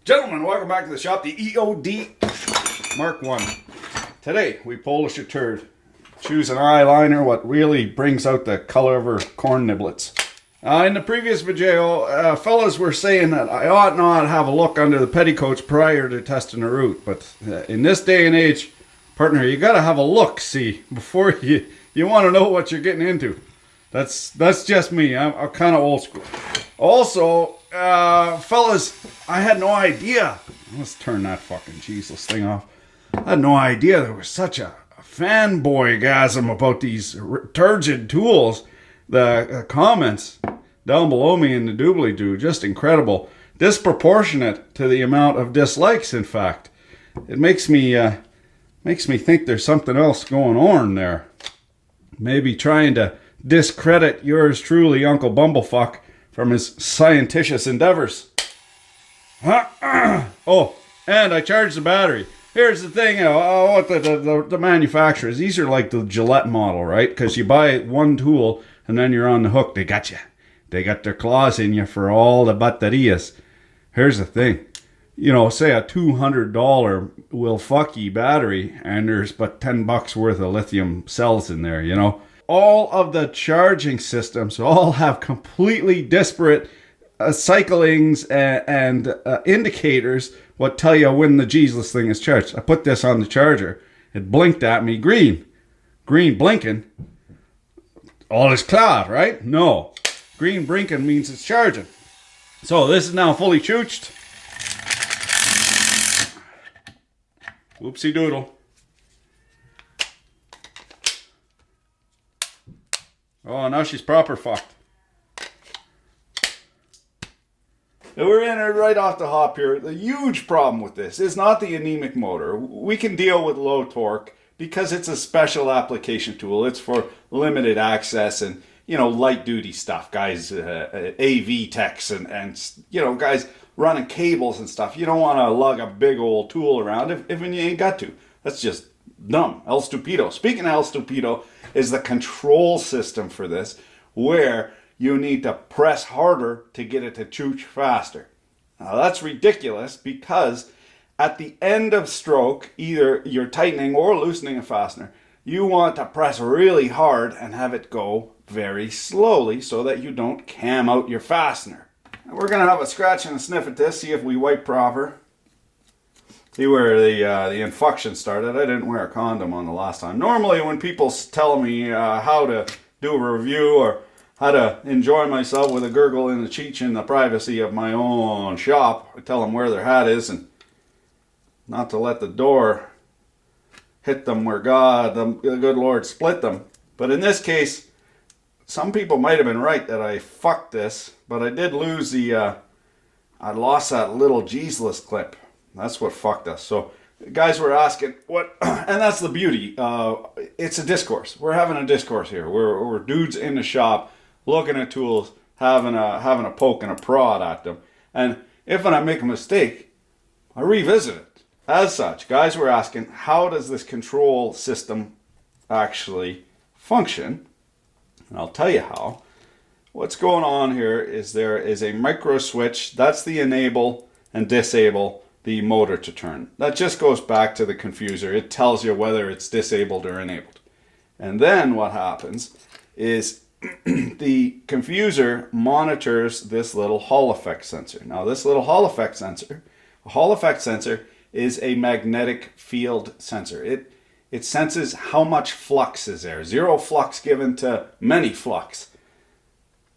Gentlemen, welcome back to the shop, the EOD Mark 1. Today, we polish a turd. Choose an eyeliner, what really brings out the color of her corn niblets. In the previous video, fellas were saying that I ought not have a look under the petticoats prior to testing a root. But in this day and age, partner, you gotta have a look, see, before you want to know what you're getting into. That's just me. I'm kind of old school. Also, fellas, I had no idea. Let's turn that fucking Jesus thing off. I had no idea there was such a fanboy-gasm about these Ridgid tools. The comments down below me in the doobly-doo, just incredible. Disproportionate to the amount of dislikes, in fact. It makes me think there's something else going on there. Maybe trying to discredit yours truly, Uncle Bumblefuck, from his scientitious endeavors. Oh, and I charged the battery. Here's the thing, what the manufacturers, these are like the Gillette model, right? Because you buy one tool and then you're on the hook. They got you. They got their claws in you for all the baterias. Here's the thing. You know, say a $200 will fuck ye battery and there's but $10 worth of lithium cells in there, you know. All of the charging systems all have completely disparate cyclings and indicators what tell you when the Jesus thing is charged. I put this on the charger. It blinked at me green. Green blinking. All is cloud, right? No. Green blinking means it's charging. So this is now fully chooched. Whoopsie doodle. Oh, now she's proper fucked. We're in it right off the hop here. The huge problem with this is not the anemic motor. We can deal with low torque because it's a special application tool. It's for limited access and, you know, light duty stuff. Guys, AV techs and you know, guys running cables and stuff. You don't want to lug a big old tool around if you ain't got to. That's just dumb. El Stupido. Speaking of El Stupido, is the control system for this, where you need to press harder to get it to chooch faster. Now that's ridiculous because at the end of stroke, either you're tightening or loosening a fastener, you want to press really hard and have it go very slowly so that you don't cam out your fastener. Now we're going to have a scratch and a sniff at this, see if we wipe proper. See where the infection started. I didn't wear a condom on the last time. Normally when people tell me how to do a review or how to enjoy myself with a gurgle in the cheech in the privacy of my own shop, I tell them where their hat is and not to let the door hit them where the good Lord split them. But in this case, some people might have been right that I fucked this, but I did lose I lost that little Jesus clip. That's what fucked us. So guys were asking what, and that's the beauty. It's a discourse. We're having a discourse here. We're dudes in the shop looking at tools, having a poke and a prod at them. And if I make a mistake, I revisit it. As such, guys were asking, how does this control system actually function? And I'll tell you how. What's going on here is there is a micro switch. That's the enable and disable the motor to turn. That just goes back to the confuser. It tells you whether it's disabled or enabled. And then what happens is the confuser monitors this little Hall effect sensor. Now this little Hall effect sensor, a Hall effect sensor is a magnetic field sensor. It senses how much flux is there. Zero flux given to many flux.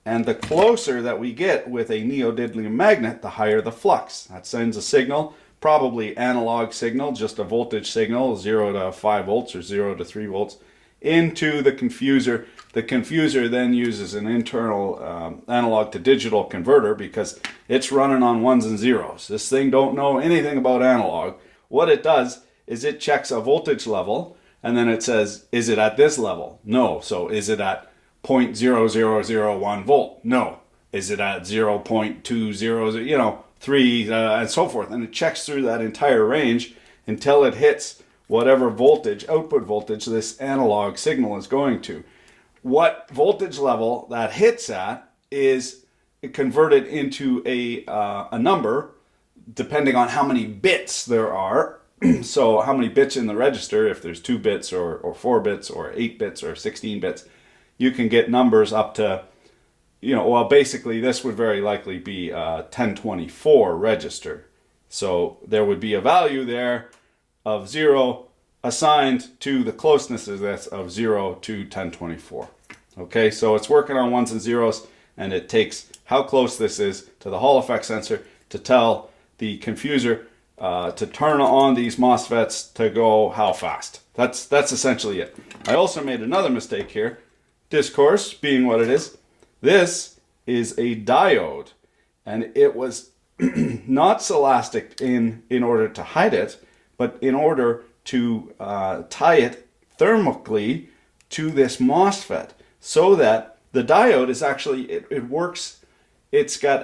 And the closer that we get with a neodymium magnet, the higher the flux. That sends a signal, probably analog signal, just a voltage signal, 0 to 5 volts or 0 to 3 volts, into the confuser. The confuser then uses an internal analog to digital converter because it's running on ones and zeros. This thing don't know anything about analog. What it does is it checks a voltage level and then it says, is it at this level? No. So is it at 0.0001 volt? No. Is it at 0.200, you know, 3 and so forth? And it checks through that entire range until it hits whatever voltage, output voltage, this analog signal is going to. What voltage level that hits at is converted into a number depending on how many bits there are. So how many bits in the register, if there's 2 bits or 4 bits or 8 bits or 16 bits, you can get numbers up to, well, basically this would very likely be a 1024 register. So there would be a value there of 0 assigned to the closeness of this of 0 to 1024. Okay, so it's working on ones and zeros, and it takes how close this is to the Hall effect sensor to tell the confuser to turn on these MOSFETs to go how fast. That's essentially it. I also made another mistake here. Discourse being what it is. This is a diode, and it was not celastic in order to hide it, but in order to tie it thermically to this MOSFET, so that the diode is actually, it works, it's got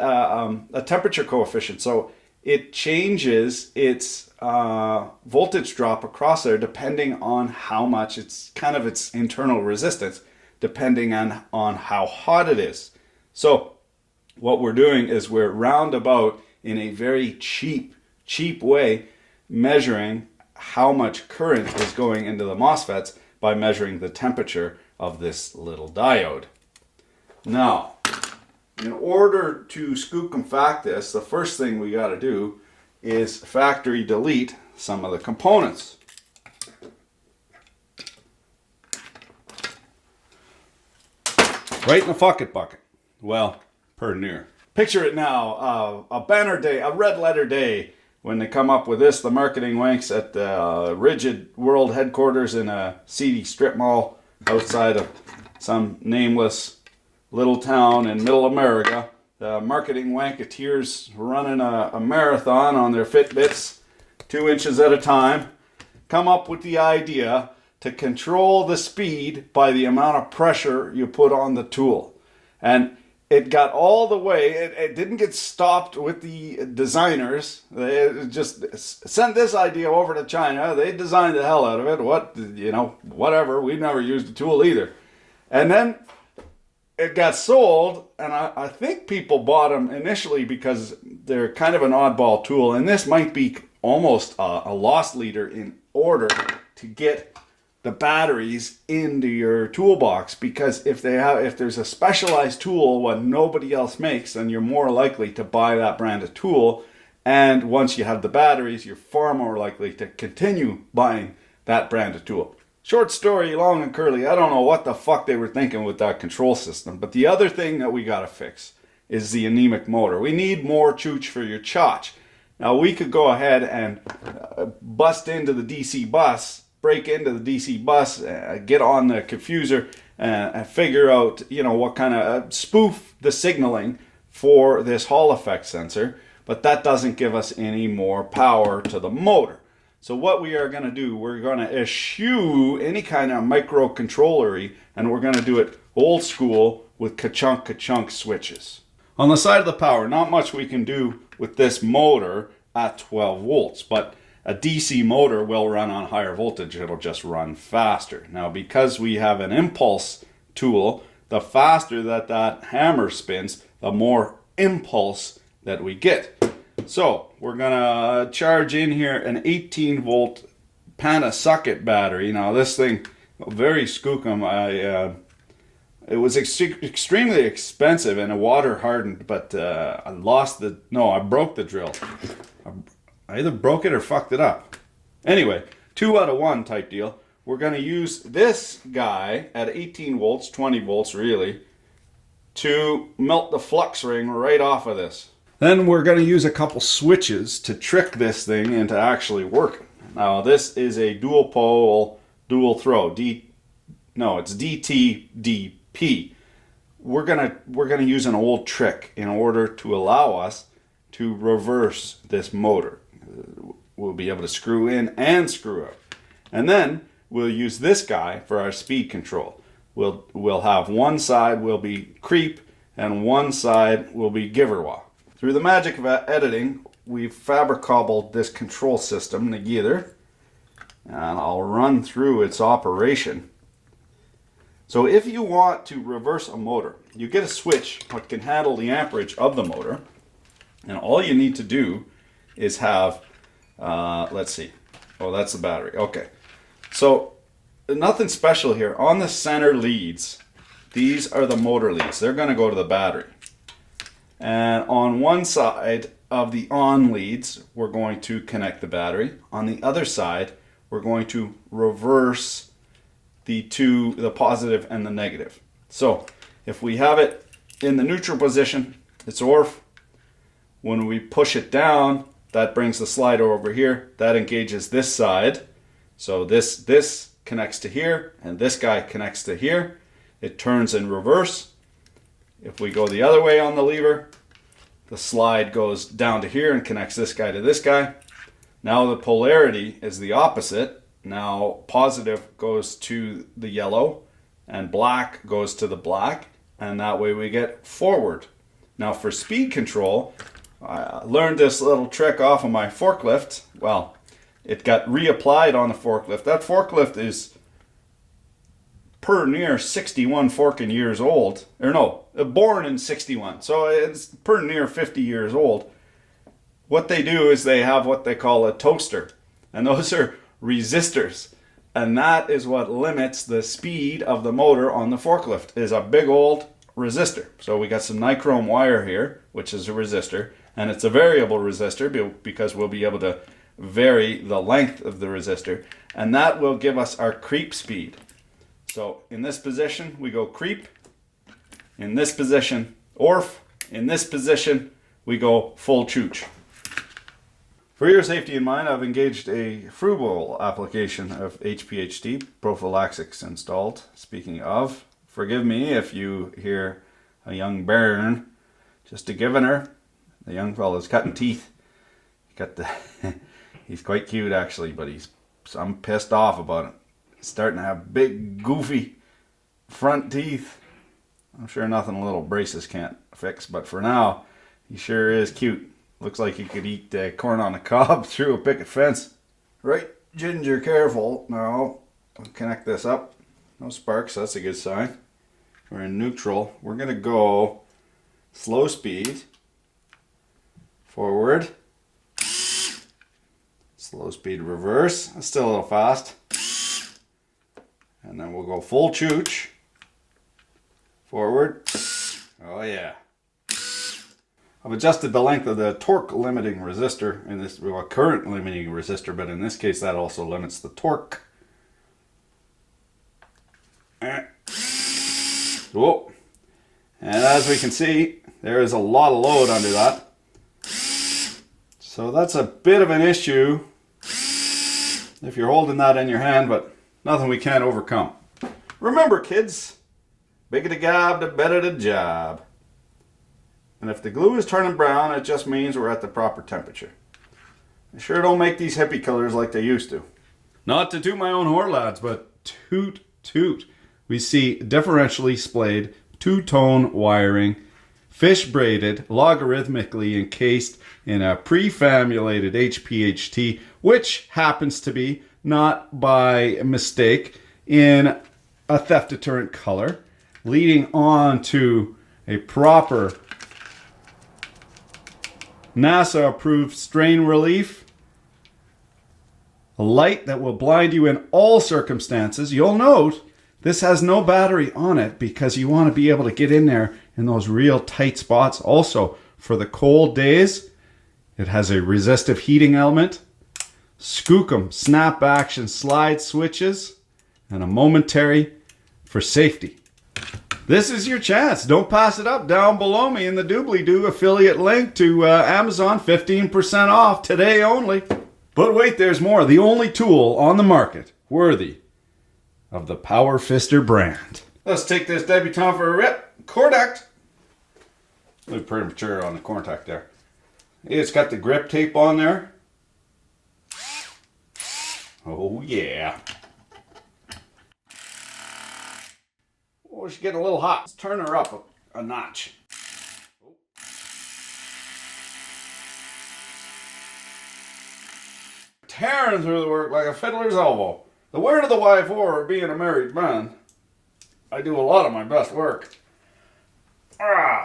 a temperature coefficient, so it changes its voltage drop across there depending on how much, it's kind of its internal resistance, depending on how hot it is. So what we're doing is we're roundabout in a very cheap way measuring how much current is going into the MOSFETs by measuring the temperature of this little diode. Now, in order to skook and fact this, the first thing we got to do is factory delete some of the components. Right in the fuck bucket. Well, per near. Picture it now, a banner day, a red letter day, when they come up with this, the marketing wanks at the Ridgid world headquarters in a seedy strip mall outside of some nameless little town in middle America. The marketing wanketeers running a marathon on their Fitbits, 2 inches at a time, come up with the idea to control the speed by the amount of pressure you put on the tool. And it got all the way, it didn't get stopped with the designers. They just sent this idea over to China. They designed the hell out of it. Whatever. We've never used the tool either. And then it got sold, and I think people bought them initially because they're kind of an oddball tool. And this might be almost a loss leader in order to get the batteries into your toolbox, because if there's a specialized tool what nobody else makes, then you're more likely to buy that brand of tool, and once you have the batteries you're far more likely to continue buying that brand of tool. Short story, long and curly, I don't know what the fuck they were thinking with that control system. But the other thing that we gotta fix is the anemic motor. We need more chooch for your chotch. Now we could go ahead and bust into the DC bus, break into the DC bus, get on the confuser, and figure out, what kind of spoof the signaling for this Hall effect sensor, but that doesn't give us any more power to the motor. So what we are going to do, we're going to eschew any kind of microcontrollery, and we're going to do it old school with ka-chunk switches. On the side of the power, not much we can do with this motor at 12 volts, but a DC motor will run on higher voltage. It'll just run faster. Now, because we have an impulse tool, the faster that hammer spins, the more impulse that we get. So we're gonna charge in here an 18 volt Panasonic battery. Now this thing, very skookum. It was extremely expensive and water hardened, but I broke the drill. I either broke it or fucked it up. Anyway, 2 out of 1 type deal. We're going to use this guy at 18 volts, 20 volts really, to melt the flux ring right off of this. Then we're going to use a couple switches to trick this thing into actually working. Now this is a dual pole, dual throw. It's DT-DP. We're gonna use an old trick in order to allow us to reverse this motor. We'll be able to screw in and screw out. And then we'll use this guy for our speed control. We'll have one side will be creep and one side will be giverwah. Through the magic of editing, we've fabricated this control system together, and I'll run through its operation. So if you want to reverse a motor, you get a switch that can handle the amperage of the motor, and all you need to do is have, let's see. Oh, that's the battery. Okay. So nothing special here. On the center leads, these are the motor leads. They're going to go to the battery. And on one side of the on leads, we're going to connect the battery. On the other side, we're going to reverse the positive and the negative. So if we have it in the neutral position, it's ORF. When we push it down, that brings the slider over here. That engages this side. So this connects to here, and this guy connects to here. It turns in reverse. If we go the other way on the lever, the slide goes down to here and connects this guy to this guy. Now the polarity is the opposite. Now positive goes to the yellow and black goes to the black, and that way we get forward. Now for speed control, I learned this little trick off of my forklift. Well, it got reapplied on the forklift. That forklift is per near 61 forking years old. Or no, born in 61. So it's per near 50 years old. What they do is they have what they call a toaster. And those are resistors. And that is what limits the speed of the motor on the forklift, is a big old resistor. So we got some nichrome wire here, which is a resistor. And it's a variable resistor because we'll be able to vary the length of the resistor. And that will give us our creep speed. So in this position, we go creep. In this position, ORF. In this position, we go full chooch. For your safety in mind, I've engaged a frugal application of HPHT prophylaxis installed. Speaking of, forgive me if you hear a young bairn just a giving her. The young fella's cutting teeth. He's quite cute actually, but I'm pissed off about it. He's starting to have big, goofy front teeth. I'm sure nothing little braces can't fix, but for now, he sure is cute. Looks like he could eat corn on the cob through a picket fence. Right, Ginger, careful. Now, I'll connect this up. No sparks, that's a good sign. We're in neutral. We're going to go slow speed. Forward. Slow speed reverse. That's still a little fast. And then we'll go full chooch. Forward. Oh yeah. I've adjusted the length of the torque limiting resistor in this, well, current limiting resistor, but in this case that also limits the torque. Whoa. And as we can see, there is a lot of load under that. So that's a bit of an issue if you're holding that in your hand, but nothing we can't overcome. Remember, kids, bigger the gab, the better the job. And if the glue is turning brown, it just means we're at the proper temperature. They sure don't make these hippie colors like they used to. Not to toot my own horn, lads, but toot, toot. We see differentially splayed, two-tone wiring, fish braided, logarithmically encased in a prefamulated HPHT, which happens to be, not by mistake, in a theft deterrent color, leading on to a proper NASA approved strain relief, a light that will blind you in all circumstances. You'll note this has no battery on it because you want to be able to get in there in those real tight spots. Also, for the cold days, it has a resistive heating element, skookum snap action slide switches, and a momentary for safety. This is your chance. Don't pass it up. Down below me in the doobly-doo affiliate link to Amazon, 15% off today only. But wait, there's more. The only tool on the market worthy of the Power Fister brand. Let's take this debutante for a rip. Contact. A little premature on the contact there. It's got the grip tape on there. Oh yeah. Oh, she's getting a little hot. Let's turn her up a notch. Tearing through the work like a fiddler's elbow. The word of the wife or being a married man, I do a lot of my best work.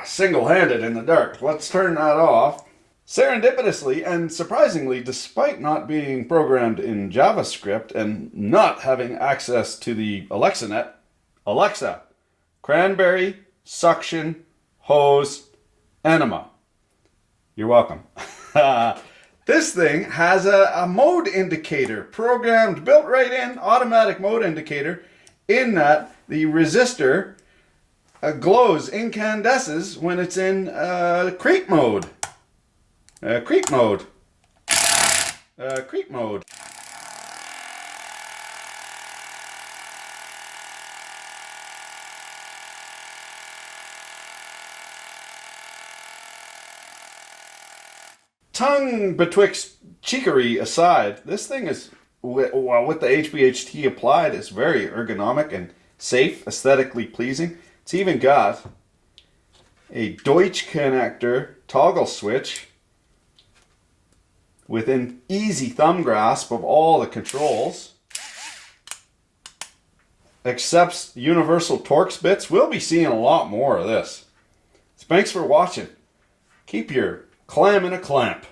Single-handed in the dark. Let's turn that off. Serendipitously and surprisingly, despite not being programmed in JavaScript and not having access to the AlexaNet, Alexa, cranberry, suction, hose, enema. You're welcome. This thing has a mode indicator programmed, built right in, automatic mode indicator, in that the resistor glows, incandesces when it's in creep mode. Creep mode. Creep mode. Tongue betwixt cheekery aside, this thing is, with the HBHT applied, is very ergonomic and safe, aesthetically pleasing. It's even got a Deutsch connector toggle switch within easy thumb grasp of all the controls. Accepts universal Torx bits. We'll be seeing a lot more of this. Thanks for watching. Keep your clam in a clamp.